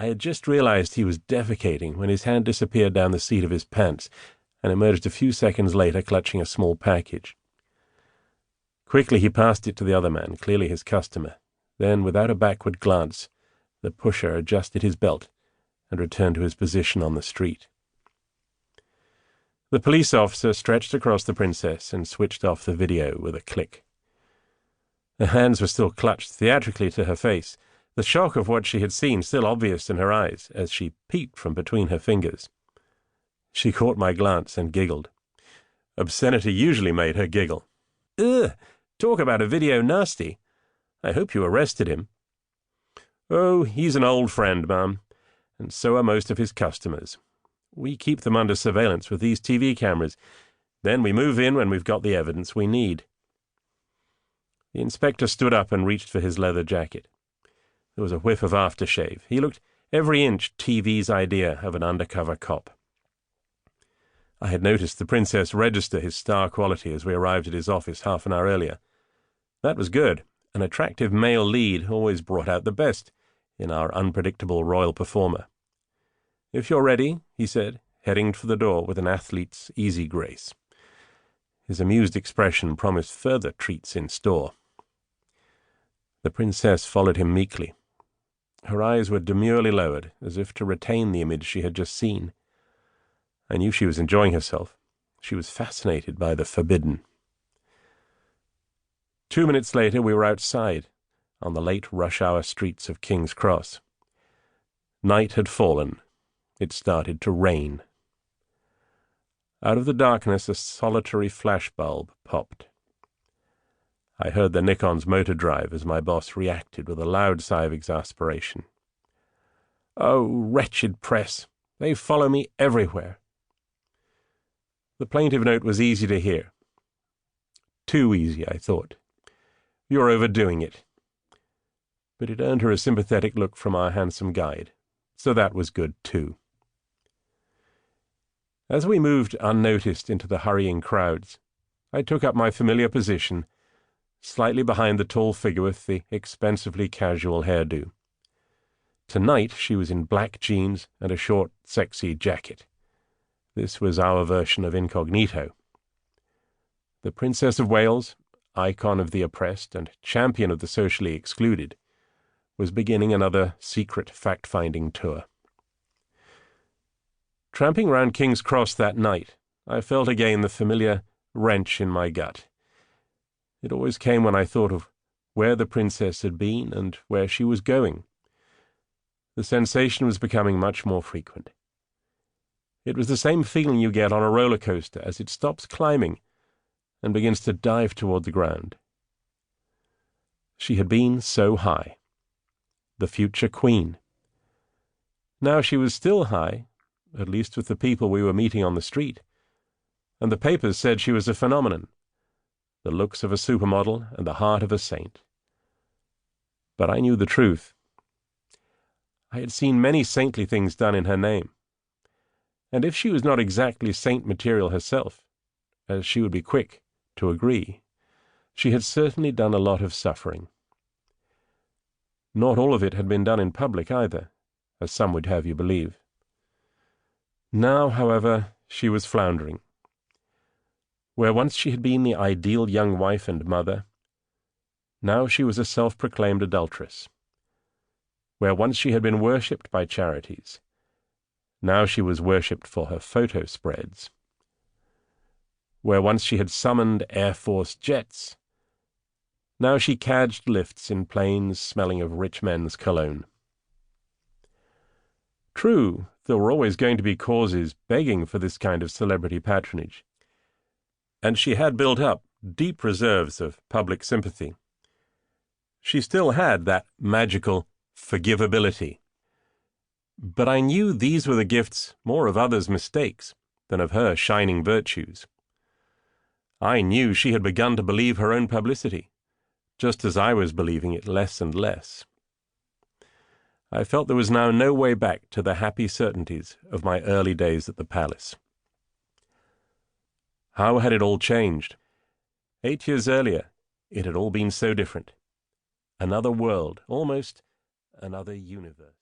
I had just realized he was defecating when his hand disappeared down the seat of his pants and emerged a few seconds later clutching a small package. Quickly he passed it to the other man, clearly his customer. Then, without a backward glance, the pusher adjusted his belt and returned to his position on the street. The police officer stretched across the princess and switched off the video with a click. Her hands were still clutched theatrically to her face, the shock of what she had seen still obvious in her eyes as she peeped from between her fingers. She caught my glance and giggled. Obscenity usually made her giggle. "Ugh! Talk about a video nasty. I hope you arrested him." "Oh, he's an old friend, ma'am, and so are most of his customers. We keep them under surveillance with these TV cameras. Then we move in when we've got the evidence we need." The inspector stood up and reached for his leather jacket. There was a whiff of aftershave. He looked every inch TV's idea of an undercover cop. I had noticed the princess register his star quality as we arrived at his office half an hour earlier. That was good. An attractive male lead always brought out the best in our unpredictable royal performer. "If you're ready," he said, heading for the door with an athlete's easy grace. His amused expression promised further treats in store. The princess followed him meekly. Her eyes were demurely lowered, as if to retain the image she had just seen. I knew she was enjoying herself. She was fascinated by the forbidden. 2 minutes later we were outside, on the late rush-hour streets of King's Cross. Night had fallen. It started to rain. Out of the darkness a solitary flashbulb popped. I heard the Nikon's motor drive as my boss reacted with a loud sigh of exasperation. "Oh, wretched press! They follow me everywhere." The plaintive note was easy to hear. Too easy, I thought. "You're overdoing it." But it earned her a sympathetic look from our handsome guide, so that was good too. As we moved unnoticed into the hurrying crowds, I took up my familiar position, slightly behind the tall figure with the expensively casual hairdo. Tonight she was in black jeans and a short, sexy jacket. This was our version of incognito. The Princess of Wales, icon of the oppressed and champion of the socially excluded, was beginning another secret fact-finding tour. Tramping round King's Cross that night, I felt again the familiar wrench in my gut. It always came when I thought of where the princess had been and where she was going. The sensation was becoming much more frequent. It was the same feeling you get on a roller coaster as it stops climbing and begins to dive toward the ground. She had been so high. The future queen. Now she was still high, at least with the people we were meeting on the street, and the papers said she was a phenomenon, the looks of a supermodel and the heart of a saint. But I knew the truth. I had seen many saintly things done in her name, and if she was not exactly saint material herself, as she would be quick to agree, she had certainly done a lot of suffering. Not all of it had been done in public either, as some would have you believe. Now, however, she was floundering. Where once she had been the ideal young wife and mother, now she was a self-proclaimed adulteress. Where once she had been worshipped by charities, now she was worshipped for her photo spreads. Where once she had summoned Air Force jets, now she cadged lifts in planes smelling of rich men's cologne. True, there were always going to be causes begging for this kind of celebrity patronage, and she had built up deep reserves of public sympathy. She still had that magical forgivability. But I knew these were the gifts more of others' mistakes than of her shining virtues. I knew she had begun to believe her own publicity, just as I was believing it less and less. I felt there was now no way back to the happy certainties of my early days at the palace. How had it all changed? 8 years earlier, it had all been so different. Another world, almost another universe.